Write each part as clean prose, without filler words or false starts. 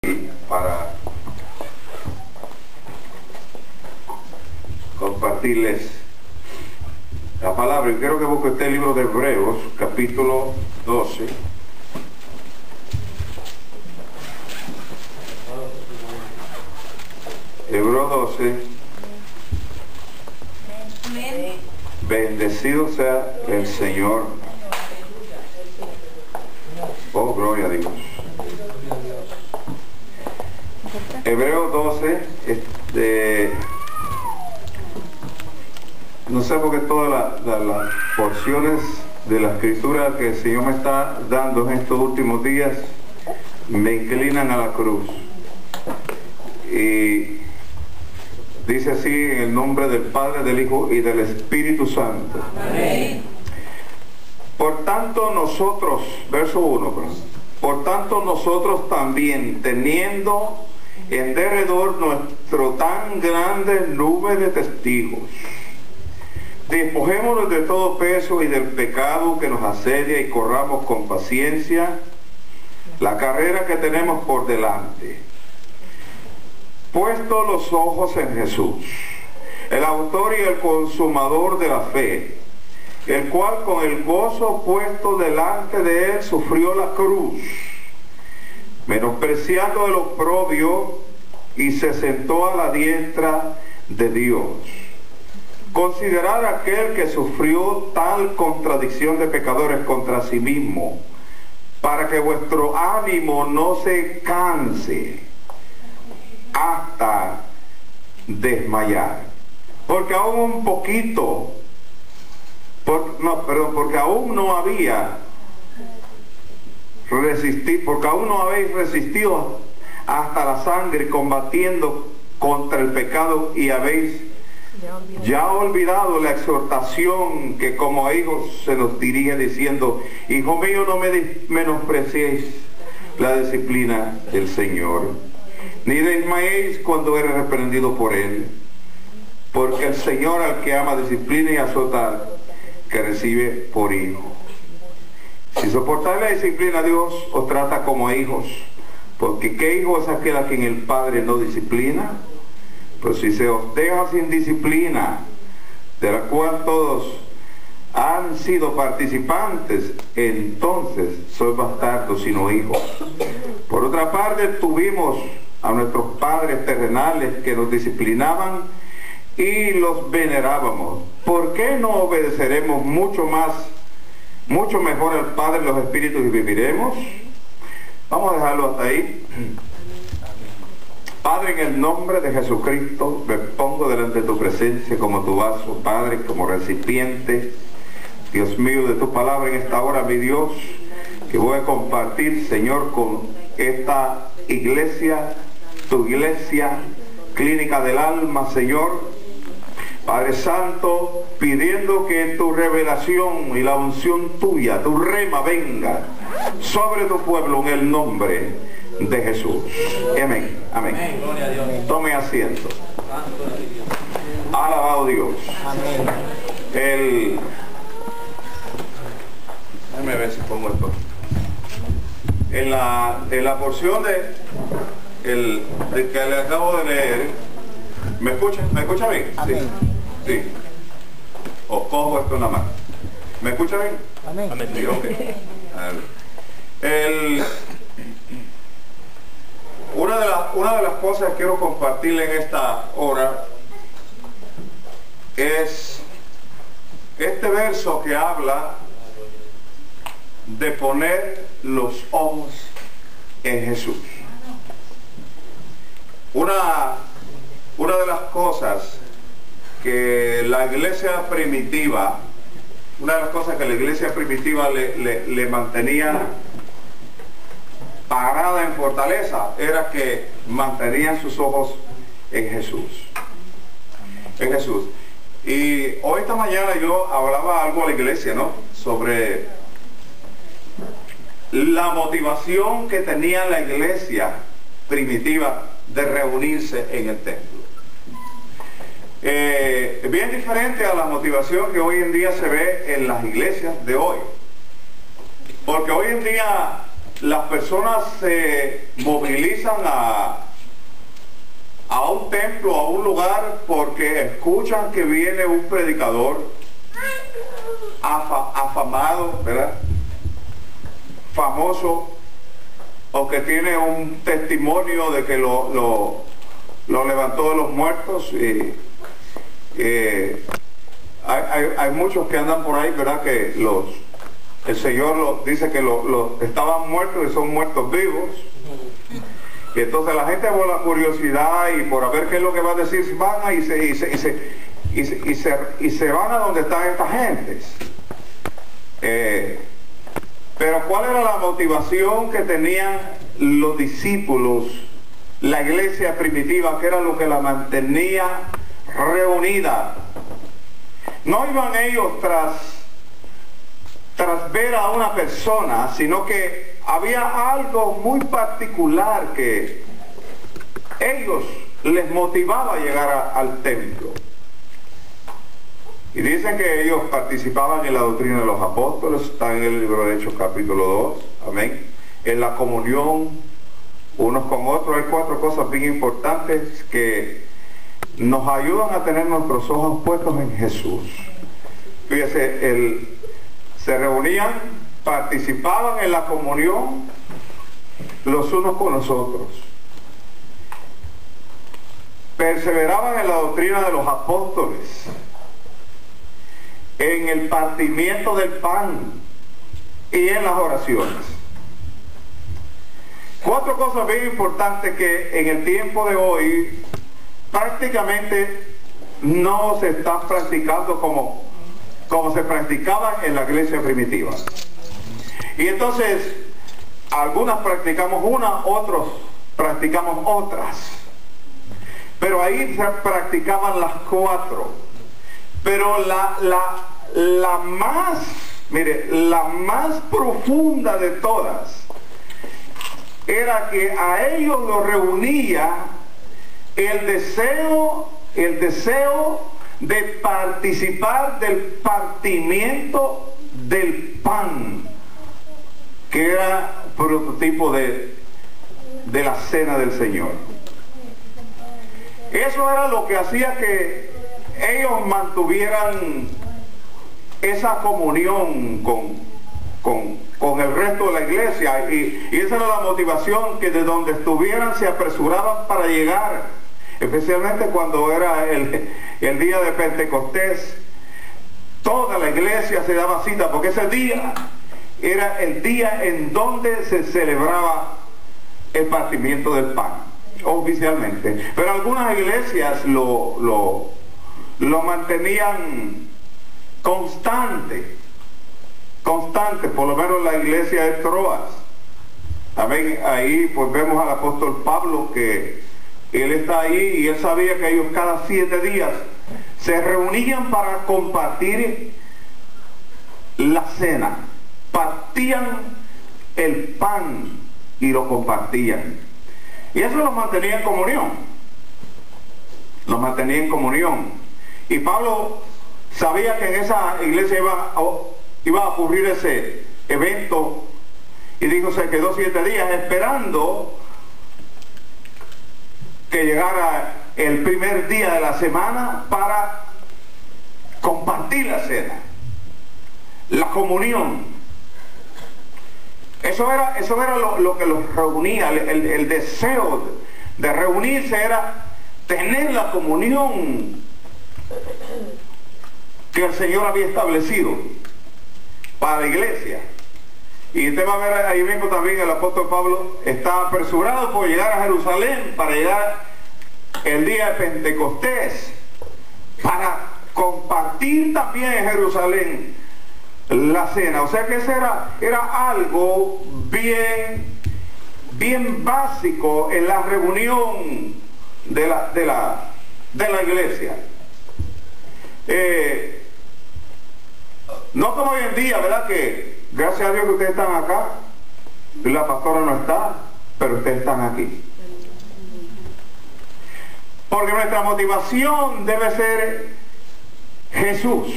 para compartirles la palabra. Y quiero que busque este libro de Hebreos, capítulo 12. Hebreos 12. Bendecido sea el Señor. Oh, gloria a Dios. Hebreos 12, no sé por qué todas las porciones de la escritura que el Señor me está dando en estos últimos días me inclinan a la cruz. Y dice así, en el nombre del Padre, del Hijo y del Espíritu Santo. Amén. Por tanto nosotros, verso 1, por tanto nosotros también, teniendo en derredor nuestro tan grande nube de testigos, despojémonos de todo peso y del pecado que nos asedia y corramos con paciencia la carrera que tenemos por delante, puesto los ojos en Jesús, el autor y el consumador de la fe, el cual con el gozo puesto delante de él sufrió la cruz, menospreciando el oprobio, y se sentó a la diestra de Dios. Considerad aquel que sufrió tal contradicción de pecadores contra sí mismo, para que vuestro ánimo no se canse hasta desmayar. Porque aún un poquito, porque aún no había resistido, porque aún no habéis resistido hasta la sangre combatiendo contra el pecado, y habéis ya olvidado la exhortación que como hijos se nos dirige diciendo: hijo mío, no me menospreciéis la disciplina del Señor, ni desmayéis cuando eres reprendido por él, porque el Señor al que ama disciplina y azota que recibe por hijo. Si soportáis la disciplina, Dios os trata como hijos, porque ¿qué hijo es aquel a quien el Padre no disciplina? Pues si se os deja sin disciplina, de la cual todos han sido participantes, entonces sois bastardos y no hijos. Por otra parte, tuvimos a nuestros padres terrenales que nos disciplinaban y los venerábamos. ¿Por qué no obedeceremos mucho mejor al Padre de los Espíritus y viviremos? Vamos a dejarlo hasta ahí. Padre, en el nombre de Jesucristo, me pongo delante de tu presencia como tu vaso, Padre, como recipiente, Dios mío, de tu palabra en esta hora, mi Dios, que voy a compartir, Señor, con esta iglesia, tu iglesia, clínica del alma, Señor. Padre Santo, pidiendo que tu revelación y la unción tuya, tu rema, venga sobre tu pueblo en el nombre de Jesús. Amén. Amén. Tome asiento. Alabado Dios. Déjame ver si pongo esto. En la porción de que le acabo de leer, ¿me escucha? ¿Me escucha bien? Amén. Sí. Os cojo esto en la mano. ¿Me escucha bien? Amén. Amén. Sí, okay. Una de las cosas que quiero compartirle en esta hora es este verso que habla de poner los ojos en Jesús. Una de las cosas que la iglesia primitiva, le mantenía parada en fortaleza, era que mantenían sus ojos en Jesús. En Jesús. Y hoy esta mañana yo hablaba algo a la iglesia, ¿no? Sobre la motivación que tenía la iglesia primitiva de reunirse en el templo. Bien diferente a la motivación que hoy en día se ve en las iglesias de hoy. Porque hoy en día las personas se movilizan a un templo, a un lugar, porque escuchan que viene un predicador afamado, ¿verdad? Famoso, o que tiene un testimonio de que lo levantó de los muertos. Hay muchos que andan por ahí, ¿verdad? Que el Señor dice que estaban muertos y son muertos vivos. Y entonces la gente, por la curiosidad y por ver qué es lo que va a decir, van y se van a donde están estas gentes. Pero ¿cuál era la motivación que tenían los discípulos, la iglesia primitiva, que era lo que la mantenía reunida? No iban ellos tras ver a una persona, sino que había algo muy particular que ellos les motivaba a llegar al templo. Y dicen que ellos participaban en la doctrina de los apóstoles, está en el libro de Hechos capítulo 2, amén, en la comunión unos con otros. Hay 4 cosas bien importantes que nos ayudan a tener nuestros ojos puestos en Jesús. Fíjese, se reunían, participaban en la comunión los unos con los otros, perseveraban en la doctrina de los apóstoles, en el partimiento del pan y en las oraciones. 4 cosas bien importantes que en el tiempo de hoy prácticamente no se están practicando como se practicaba en la iglesia primitiva. Y entonces algunas practicamos una, otros practicamos otras, pero ahí se practicaban las 4. Pero la más, mire, la más profunda de todas era que a ellos los reunía el deseo de participar del partimiento del pan, que era prototipo de la cena del Señor. Eso era lo que hacía que ellos mantuvieran esa comunión con el resto de la iglesia, y esa era la motivación, que de donde estuvieran se apresuraban para llegar, especialmente cuando era el día de Pentecostés. Toda la iglesia se daba cita, porque ese día era el día en donde se celebraba el partimiento del pan, oficialmente. Pero algunas iglesias lo mantenían constante, por lo menos la iglesia de Troas. También ahí pues vemos al apóstol Pablo, que él está ahí y él sabía que ellos cada 7 días se reunían para compartir la cena, partían el pan y lo compartían, y eso los mantenía en comunión. Y Pablo sabía que en esa iglesia iba a ocurrir ese evento, y dijo, se quedó 7 días esperando que llegara el primer día de la semana para compartir la cena, la comunión. Eso era lo que los reunía. El deseo de reunirse era tener la comunión que el Señor había establecido para la iglesia. Y usted va a ver ahí mismo también el apóstol Pablo está apresurado por llegar a Jerusalén para llegar el día de Pentecostés, para compartir también en Jerusalén la cena. O sea que ese era algo bien básico en la reunión de la iglesia. No como hoy en día, ¿verdad? Que gracias a Dios que ustedes están acá, la pastora no está, pero ustedes están aquí. Porque nuestra motivación debe ser Jesús.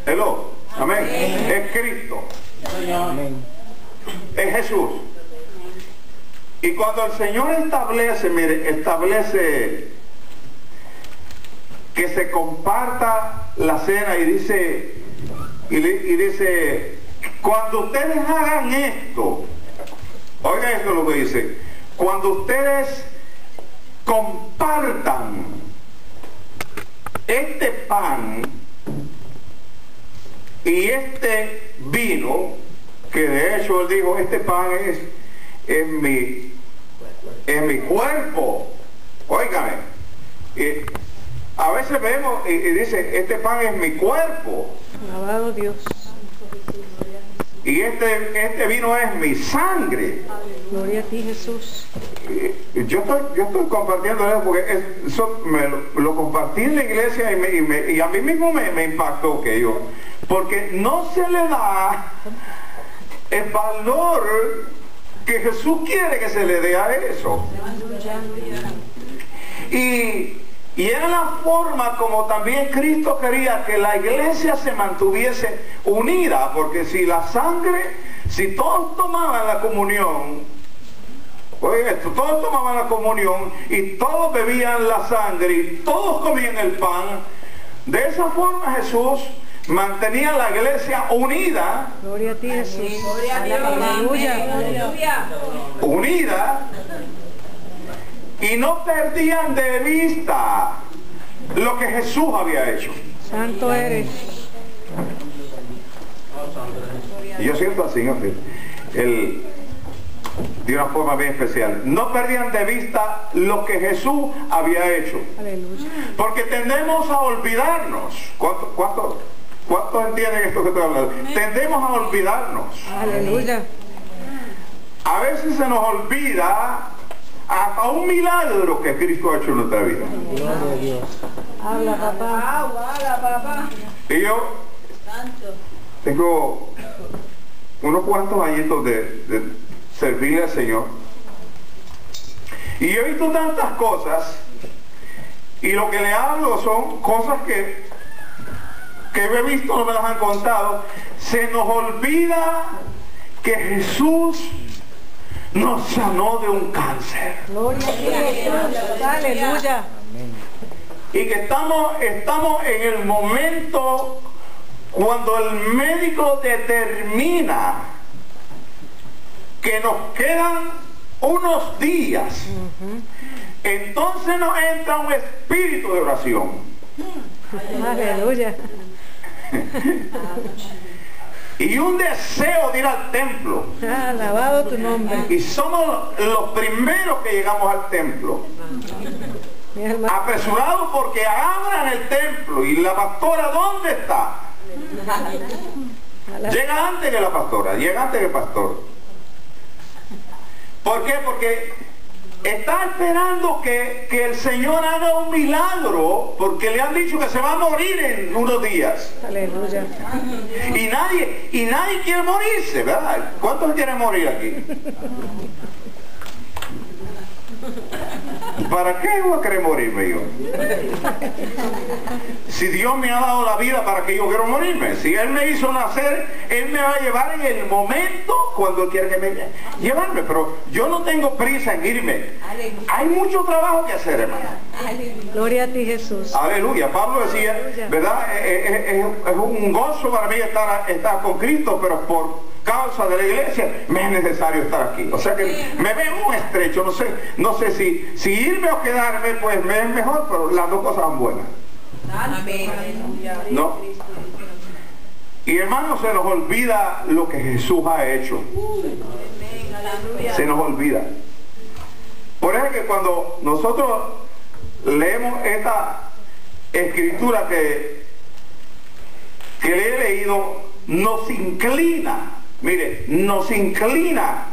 Hello. Amén. Es Cristo. Amén. es Jesús. Y cuando el Señor establece, mire, establece que se comparta la cena y dice, cuando ustedes hagan esto, oiga esto lo que dice, cuando ustedes compartan este pan y este vino, que de hecho él dijo, este pan es mi cuerpo, óigame, a veces vemos y dice, este pan es mi cuerpo, alabado Dios, y este vino es mi sangre. Gloria a ti, Jesús. Yo estoy compartiendo eso porque eso lo compartí en la iglesia y a mí mismo me impactó porque no se le da el valor que Jesús quiere que se le dé a eso. Y era la forma como también Cristo quería que la iglesia se mantuviese unida, porque si todos tomaban la comunión, oye esto, todos tomaban la comunión y todos bebían la sangre y todos comían el pan, de esa forma Jesús mantenía la iglesia unida. Gloria a ti, Jesús. Aleluya. Unida, y no perdían de vista lo que Jesús había hecho. Santo eres. Y yo siento así, ¿no? De una forma bien especial. No perdían de vista lo que Jesús había hecho. Aleluya. Porque tendemos a olvidarnos. ¿Cuántos entienden esto que estoy hablando? Tendemos a olvidarnos. Aleluya. A veces se nos olvida hasta un milagro que Cristo ha hecho en nuestra vida. Gloria a Dios. Habla, papá. Y yo tengo unos cuantos añitos de servirle al Señor. Y he visto tantas cosas, y lo que le hablo son cosas que he visto, no me las han contado. Se nos olvida que Jesús nos sanó de un cáncer. Gloria a Dios. Aleluya. Y que estamos en el momento cuando el médico determina que nos quedan unos días. Entonces nos entra un espíritu de oración. Aleluya. Y un deseo de ir al templo. Alabado tu nombre. Y somos los primeros que llegamos al templo. Apresurados porque abran el templo. Y la pastora, ¿dónde está? Llega antes que la pastora, llega antes que el pastor. ¿Por qué? Porque está esperando que el Señor haga un milagro, porque le han dicho que se va a morir en unos días. Aleluya. Y nadie quiere morirse, ¿verdad? ¿Cuántos quieren morir aquí? ¿Para qué voy a querer morirme yo? Si Dios me ha dado la vida, ¿para qué yo quiero morirme? Si Él me hizo nacer, Él me va a llevar en el momento cuando quiere que me llevarme. Pero yo no tengo prisa en irme. Hay mucho trabajo que hacer, hermano. Gloria a ti, Jesús. Aleluya. Pablo decía, ¿verdad? Es un gozo para mí estar con Cristo, pero por causa de la iglesia me es necesario estar aquí. O sea que me veo muy estrecho. No sé si irme o quedarme, pues me es mejor, pero las dos cosas son buenas. ¿No? Y hermanos, se nos olvida lo que Jesús ha hecho. Se nos olvida. Por eso que cuando nosotros leemos esta escritura que le he leído, nos inclina, mire, nos inclina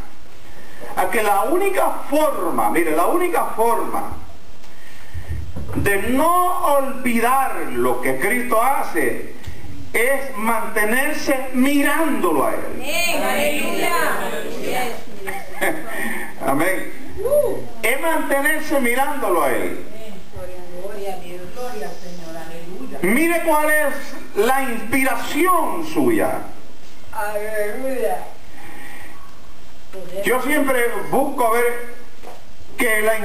a que la única forma de no olvidar lo que Cristo hace es mantenerse mirándolo a Él. Amén. Es mantenerse mirándolo a Él. Mire cuál es la inspiración suya. Yo siempre busco ver que la